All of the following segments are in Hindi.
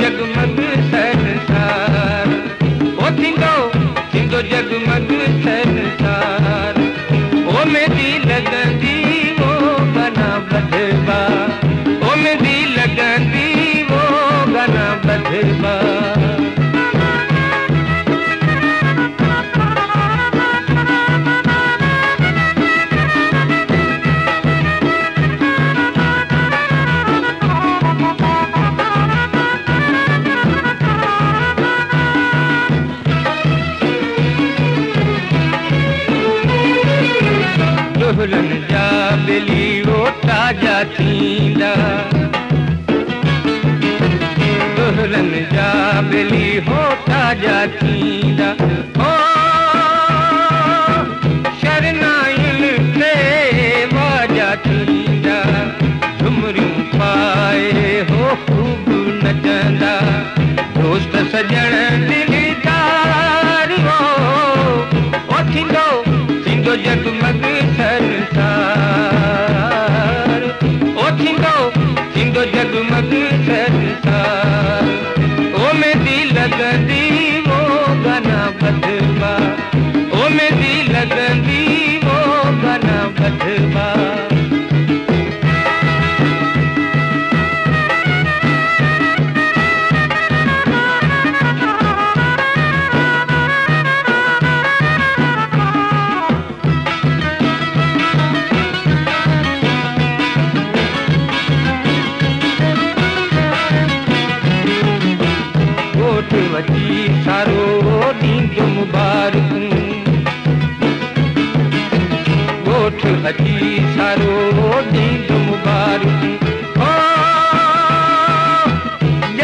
जगमग संसार, ओ थींदो जगमग संसार, ओ मेरी लगंदी वो गाना ॿधबा, ओ मेरी लगंदी वो गाना ॿधबा। दुल्हन जा बेली वो ताजा थींदा, दुल्हन जा बेली हो ताजा थींदा, ओ शरनाइन ते वाजा थींदा, झुमरियूं पाए हो खूब नचंदा, दोस्त सजण दिलदार हो, ओ थींदो जगमग संसार, ओ थींदो जगमग संसार, ओ मेरी लगंदी वो गाना ॿधबा, ओ मेरी लगंदी वो गाना ॿधबा। वची सारो ॾींहुं मुबारकूं, ॻोठ अची सारो ॾींहुं मुबारकूं, ओ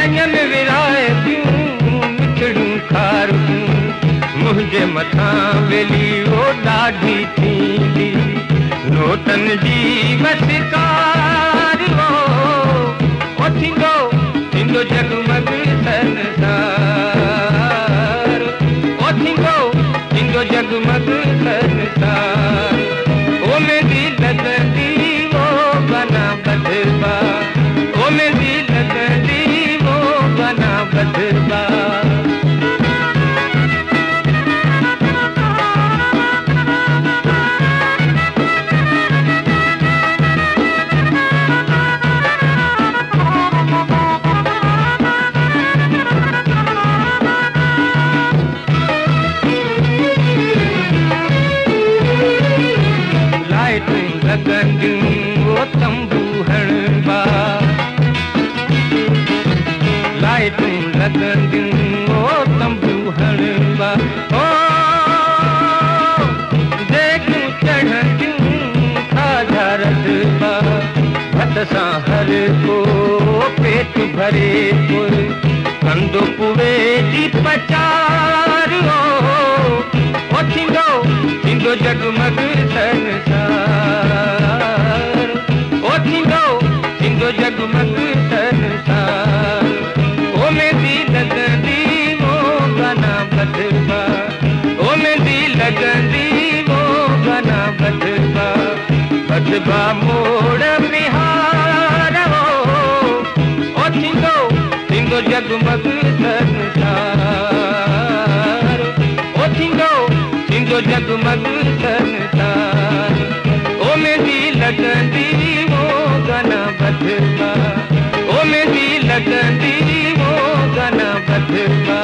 ॼञन विराए थियूं मिठड़ियूं खारकूं, मुंहिंजे मथां वेली वो ॾाढी थींदी, नोटन जी मस्कार हो, ओ थींदो जगमग संसार, ओ थींदो जगमग संसार, ओ मेरी लगंदी वो गाना ॿधबा, ओ मेरी लगंदी वो गाना ॿधबा। लगंदियूं वो तंबू हणबा, लाइटूं लगंदियूं वो तंबू हणबा, ओ देगियूं चढ़ंदियूं खाधा रधबा, भत सां हर को पेट भरे पुर, कंदो पुवे जी पचार हो, ओ थींदो जगमग संसार, ओ थींदो जगमग संसार, ओ मेरी लगंदी वो गाना ॿधबा, ओ मेरी लगंदी वो गाना ॿधबा, ॿधबा मोड़ बिहार हो, ओ थींदो जगमग संसार, ओ थींदो जगमग संसार, ओ मेरी लगंदी वो गाना ॿधबा, ओ मेरी लगंदी वो गाना ॿधबा।